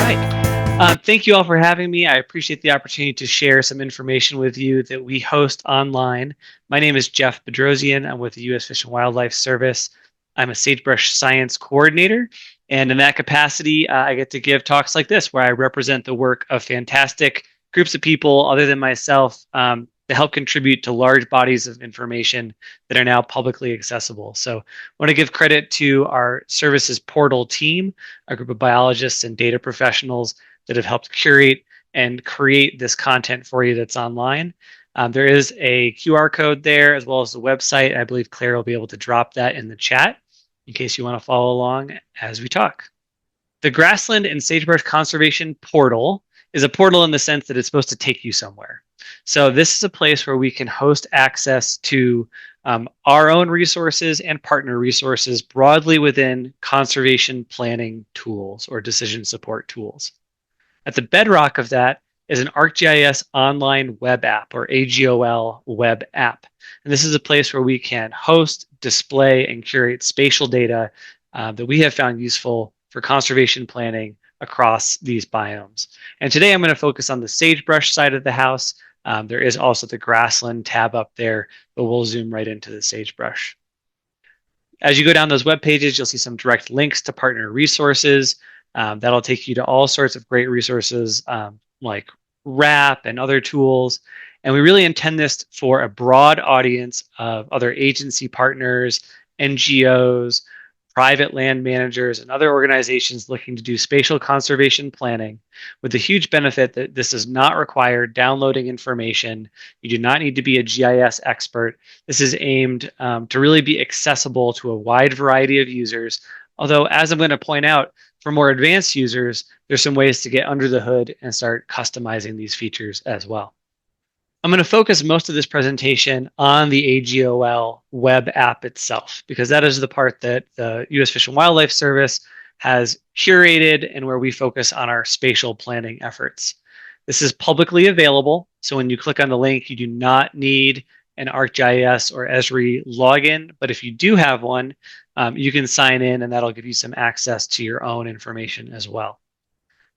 right. Thank you all for having me. I appreciate the opportunity to share some information with you that we host online. My name is Jeff Bedrosian. I'm with the U.S. Fish and Wildlife Service. I'm a sagebrush science coordinator. And in that capacity, I get to give talks like this, where I represent the work of fantastic groups of people other than myself to help contribute to large bodies of information that are now publicly accessible. So I want to give credit to our services portal team, a group of biologists and data professionals that have helped curate and create this content for you that's online. There is a QR code there as well as the website. I believe Claire will be able to drop that in the chat in case you want to follow along as we talk. The Grassland and Sagebrush Conservation Portal is a portal in the sense that it's supposed to take you somewhere. So this is a place where we can host access to our own resources and partner resources broadly within conservation planning tools or decision support tools. At the bedrock of that is an ArcGIS online web app or AGOL web app. And this is a place where we can host, display, and curate spatial data that we have found useful for conservation planning across these biomes. And today I'm going to focus on the sagebrush side of the house. There is also the grassland tab up there, but we'll zoom right into the sagebrush. As you go down those web pages, you'll see some direct links to partner resources. That'll take you to all sorts of great resources like RAP and other tools. And we really intend this for a broad audience of other agency partners, NGOs, private land managers, and other organizations looking to do spatial conservation planning, with the huge benefit that this does not require downloading information. You do not need to be a GIS expert. This is aimed to really be accessible to a wide variety of users. Although, as I'm going to point out, for more advanced users, there's some ways to get under the hood and start customizing these features as well. I'm going to focus most of this presentation on the AGOL web app itself, because that is the part that the U.S. Fish and Wildlife Service has curated and where we focus on our spatial planning efforts. This is publicly available, so when you click on the link, you do not need an ArcGIS or Esri login, but if you do have one, you can sign in and that'll give you some access to your own information as well.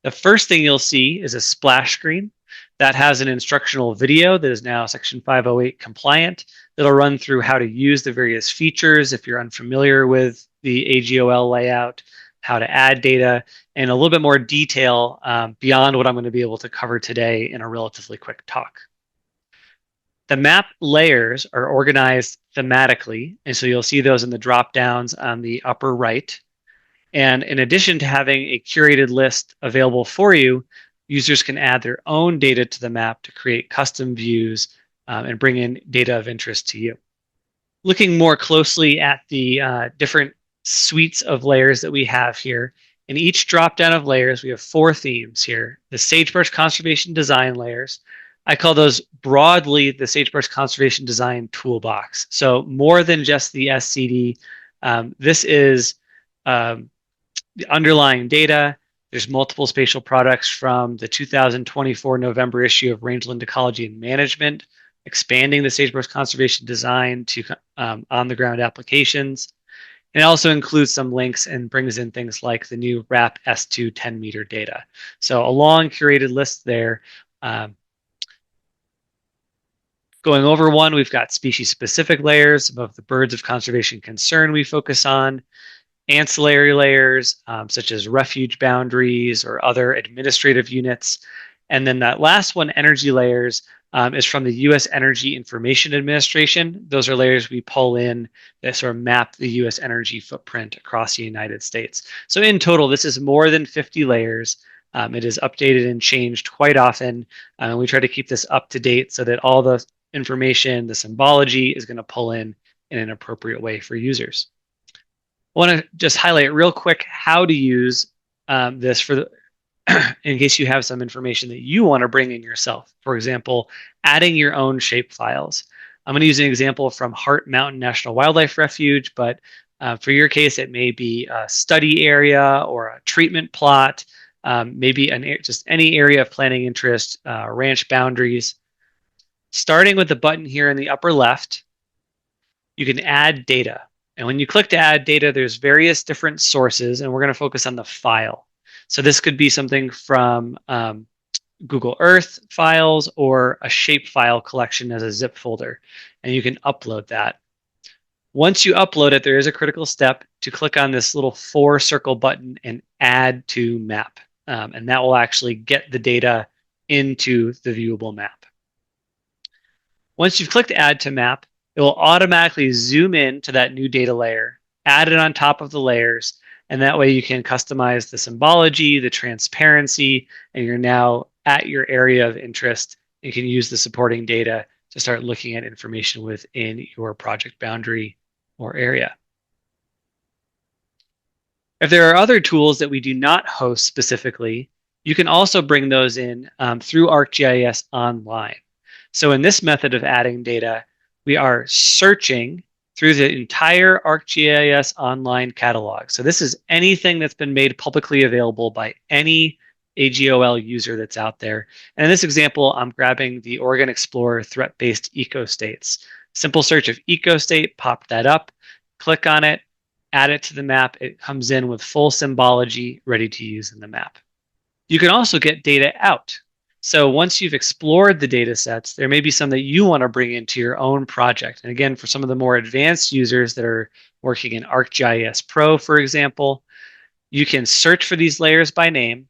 The first thing you'll see is a splash screen that has an instructional video that is now Section 508 compliant. That'll run through how to use the various features if you're unfamiliar with the AGOL layout, how to add data, and a little bit more detail beyond what I'm going to be able to cover today in a relatively quick talk. The map layers are organized thematically, and so you'll see those in the drop downs on the upper right. And in addition to having a curated list available for you, users can add their own data to the map to create custom views and bring in data of interest to you. Looking more closely at the different suites of layers that we have here, in each drop down of layers, we have 4 themes here. The sagebrush conservation design layers. I call those broadly the sagebrush conservation design toolbox. So more than just the SCD, this is the underlying data. There's multiple spatial products from the 2024 November issue of Rangeland Ecology and Management, expanding the sagebrush conservation design to on-the-ground applications. And it also includes some links and brings in things like the new RAP S2 10-meter data. So a long curated list there. Going over one, we've got species-specific layers of the birds of conservation concern we focus on, ancillary layers such as refuge boundaries or other administrative units. And then that last one, energy layers, is from the U.S. Energy Information Administration. Those are layers we pull in that sort of map the U.S. energy footprint across the United States. So in total, this is more than 50 layers. It is updated and changed quite often. We try to keep this up to date so that all the information, the symbology is going to pull in an appropriate way for users. I want to just highlight real quick how to use this for the in case you have some information that you want to bring in yourself. For example, adding your own shape files. I'm going to use an example from Hart Mountain National Wildlife Refuge, but for your case, it may be a study area or a treatment plot, maybe just any area of planning interest, ranch boundaries. Starting with the button here in the upper left, you can add data. And when you click to add data, there's various different sources, and we're going to focus on the file. So this could be something from Google Earth files or a shapefile collection as a zip folder, and you can upload that. Once you upload it, there is a critical step to click on this little 4 circle button and add to map. And that will actually get the data into the viewable map. Once you've clicked add to map, it will automatically zoom in to that new data layer, add it on top of the layers, and that way you can customize the symbology, the transparency, and you're now at your area of interest. You can use the supporting data to start looking at information within your project boundary or area. If there are other tools that we do not host specifically, you can also bring those in through ArcGIS Online. So in this method of adding data, we are searching through the entire ArcGIS Online catalog. So this is anything that's been made publicly available by any AGOL user that's out there. And in this example, I'm grabbing the Oregon Explorer threat-based ecostates. Simple search of ecostate, pop that up, click on it, add it to the map. It comes in with full symbology ready to use in the map. You can also get data out. So once you've explored the data sets, there may be some that you want to bring into your own project. And again, for some of the more advanced users that are working in ArcGIS Pro, for example, you can search for these layers by name.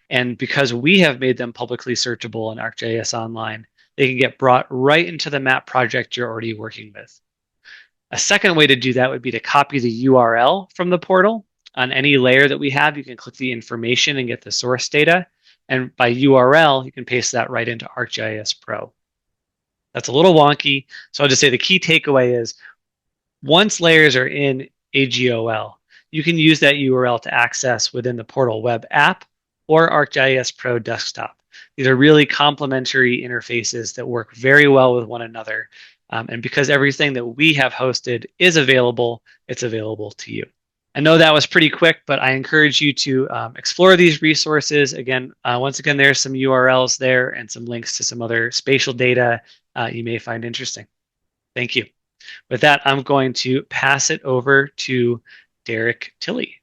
And because we have made them publicly searchable in ArcGIS Online, they can get brought right into the map project you're already working with. A second way to do that would be to copy the URL from the portal. On any layer that we have, you can click the information and get the source data. And by URL, you can paste that right into ArcGIS Pro. That's a little wonky. So I'll just say the key takeaway is once layers are in AGOL, you can use that URL to access within the portal web app or ArcGIS Pro desktop. These are really complementary interfaces that work very well with one another. And because everything that we have hosted is available, it's available to you. I know that was pretty quick, but I encourage you to explore these resources. Again, once again, there's some URLs there and some links to some other spatial data you may find interesting. Thank you. With that, I'm going to pass it over to Derek Tilley.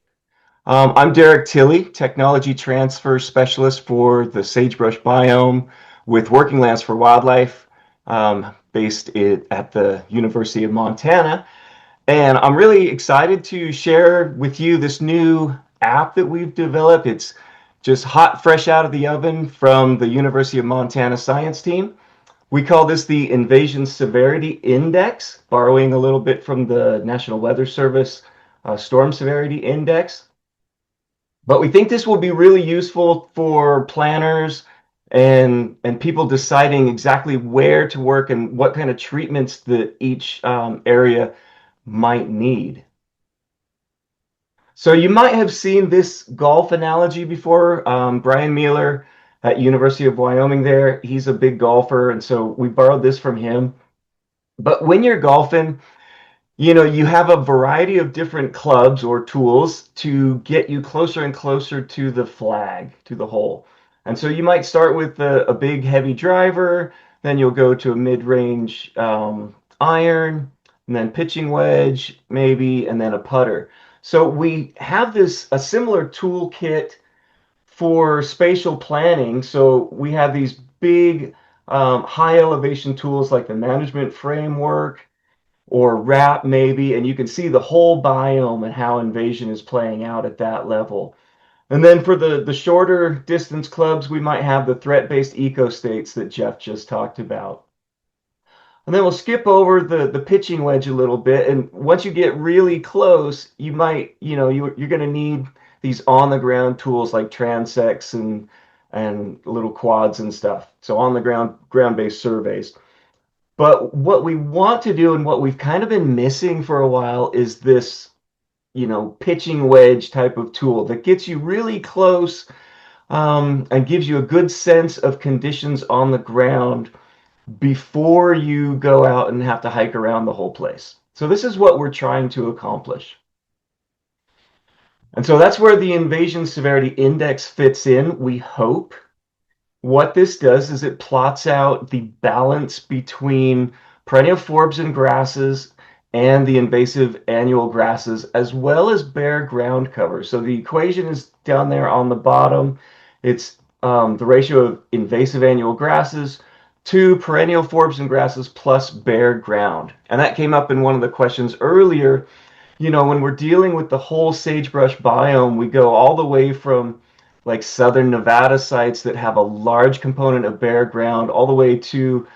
I'm Derek Tilley, Technology Transfer Specialist for the sagebrush biome with Working Lands for Wildlife, based at the University of Montana. And I'm really excited to share with you this new app that we've developed. It's just hot, fresh out of the oven from the University of Montana science team. We call this the Invasion Severity Index, borrowing a little bit from the National Weather Service Storm Severity Index. But we think this will be really useful for planners and people deciding exactly where to work and what kind of treatments that each area might need. So you might have seen this golf analogy before. Brian Mueller at University of Wyoming there, he's a big golfer, and so we borrowed this from him. But when you're golfing, you have a variety of different clubs or tools to get you closer and closer to the flag, to the hole. And so you might start with a big heavy driver, then you'll go to a mid-range iron, and then pitching wedge, maybe, and then a putter. So we have a similar toolkit for spatial planning. So we have these big high elevation tools like the management framework, or wrap maybe, and you can see the whole biome and how invasion is playing out at that level. And then for the shorter distance clubs, we might have the threat-based ecostates that Jeff just talked about. And then we'll skip over the pitching wedge a little bit. And once you get really close, you might, you're going to need these on-the-ground tools like transects and little quads and stuff. So on-the-ground, ground-based surveys. But what we want to do and what we've kind of been missing for a while is this, pitching wedge type of tool that gets you really close and gives you a good sense of conditions on the ground before you go out and have to hike around the whole place. So this is what we're trying to accomplish. And so that's where the Invasion Severity Index fits in, we hope. What this does is it plots out the balance between perennial forbs and grasses and the invasive annual grasses, as well as bare ground cover. So the equation is down there on the bottom. It's the ratio of invasive annual grasses to perennial forbs and grasses plus bare ground. And that came up in one of the questions earlier. When we're dealing with the whole sagebrush biome, we go all the way from like southern Nevada sites that have a large component of bare ground all the way to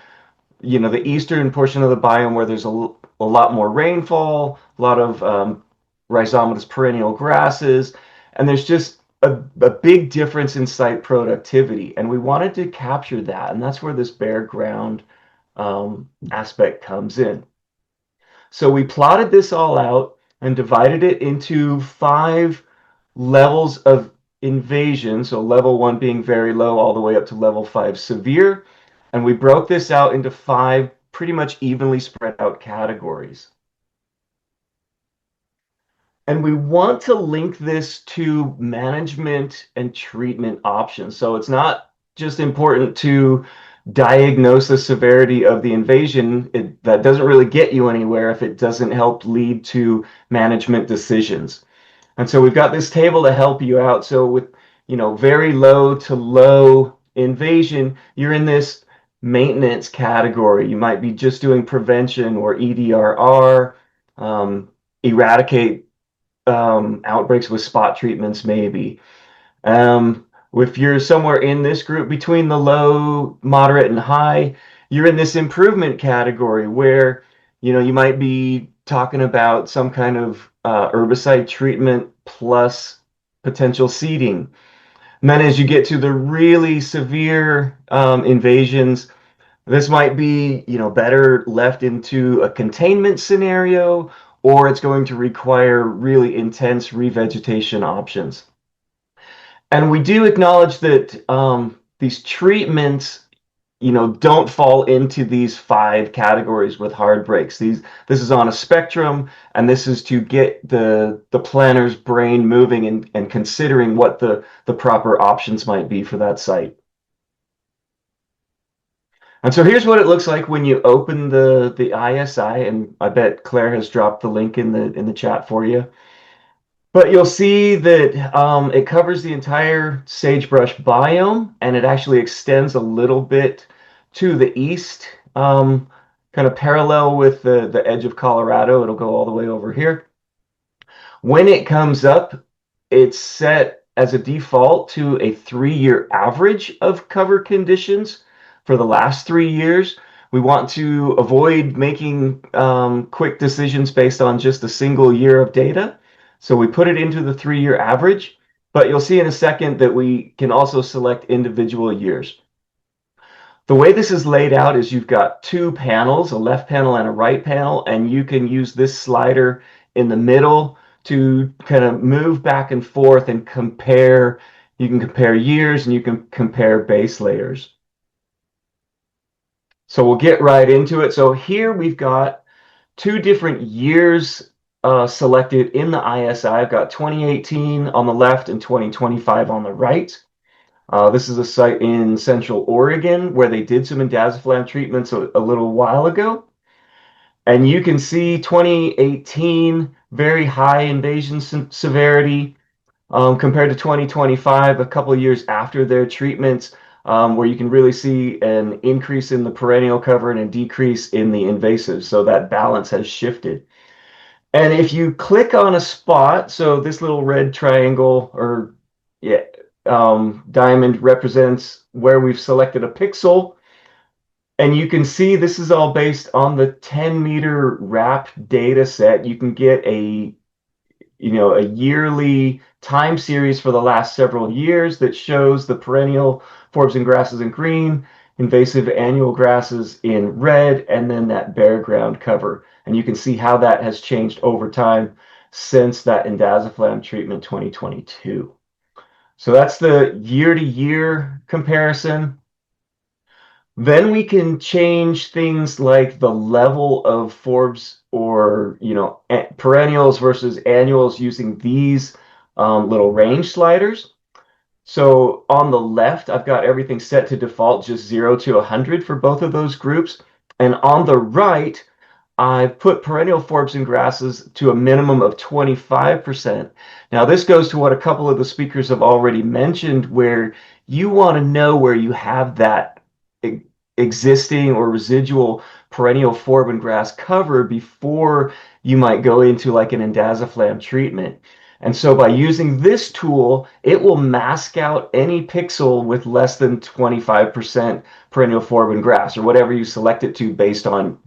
the eastern portion of the biome where there's a lot more rainfall, a lot of rhizomatous perennial grasses, and there's just a big difference in site productivity. And we wanted to capture that, and that's where this bare ground aspect comes in. So we plotted this all out and divided it into 5 levels of invasion. So level 1 being very low, all the way up to level 5 severe. And we broke this out into 5 pretty much evenly spread out categories. And we want to link this to management and treatment options. So it's not just important to diagnose the severity of the invasion. That doesn't really get you anywhere if it doesn't help lead to management decisions. And so we've got this table to help you out. So with, very low to low invasion, you're in this maintenance category. You might be just doing prevention or EDRR, eradicate outbreaks with spot treatments, maybe. If you're somewhere in this group between the low, moderate, and high, you're in this improvement category where, you might be talking about some kind of herbicide treatment plus potential seeding. And then as you get to the really severe invasions, this might be, better left into a containment scenario, or it's going to require really intense revegetation options. And we do acknowledge that these treatments, don't fall into these 5 categories with hard breaks. This is on a spectrum, and this is to get the planner's brain moving and considering what the proper options might be for that site. And so here's what it looks like when you open the ISI, and I bet Claire has dropped the link in the chat for you. But you'll see that it covers the entire sagebrush biome, and it actually extends a little bit to the east, kind of parallel with the edge of Colorado. It'll go all the way over here. When it comes up, it's set as a default to a 3-year average of cover conditions for the last 3 years. We want to avoid making quick decisions based on just a single year of data. So we put it into the 3-year average, but you'll see in a second that we can also select individual years. The way this is laid out is you've got 2 panels, a left panel and a right panel, and you can use this slider in the middle to kind of move back and forth and compare. You can compare years and you can compare base layers. So we'll get right into it. So here we've got 2 different years selected in the ISI. I've got 2018 on the left and 2025 on the right. This is a site in Central Oregon where they did some indaziflam treatments a little while ago. And you can see 2018, very high invasion severity compared to 2025, a couple of years after their treatments, where you can really see an increase in the perennial cover and a decrease in the invasive. So that balance has shifted. And if you click on a spot, so this little red triangle or yeah, diamond represents where we've selected a pixel. And you can see this is all based on the 10-meter WRAP data set. You can get a yearly time series for the last several years that shows the perennial forbs and grasses in green, invasive annual grasses in red, and then that bare ground cover. And you can see how that has changed over time since that indaziflam treatment 2022. So that's the year-to-year comparison. Then we can change things like the level of forbs or, perennials versus annuals using these little range sliders. So on the left, I've got everything set to default, just 0 to 100 for both of those groups. And on the right, I've put perennial forbs and grasses to a minimum of 25%. Now, this goes to what a couple of the speakers have already mentioned, where you want to know where you have that e- existing or residual perennial forb and grass cover before you might go into like an indaziflam treatment. And so by using this tool, it will mask out any pixel with less than 25% perennial forb and grass, or whatever you select it to based on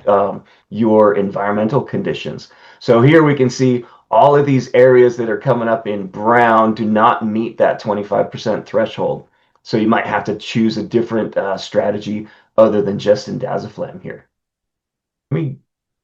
your environmental conditions. So here we can see all of these areas that are coming up in brown do not meet that 25% threshold. So you might have to choose a different strategy other than just indaziflam here. Let me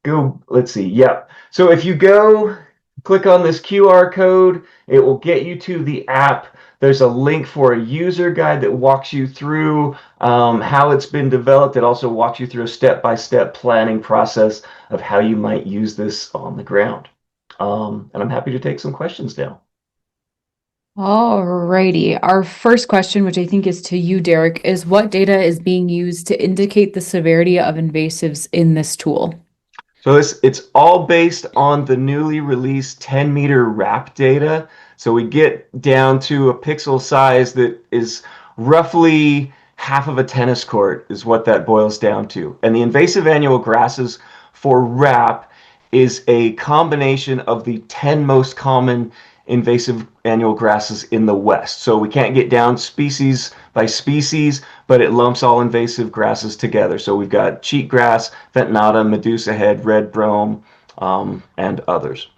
go, let's see. Yep. So if you go click on this QR code, it will get you to the app. There's a link for a user guide that walks you through how it's been developed. It also walks you through a step-by-step planning process of how you might use this on the ground. And I'm happy to take some questions now. Alrighty. Our first question, which I think is to you, Derek, is what data is being used to indicate the severity of invasives in this tool? So it's all based on the newly released 10-meter wrap data. So we get down to a pixel size that is roughly half of a tennis court is what that boils down to. And the invasive annual grasses for wrap is a combination of the 10 most common invasive annual grasses in the West. So we can't get down species by species, but it lumps all invasive grasses together. So we've got cheatgrass, ventnata, medusa head, red brome, and others.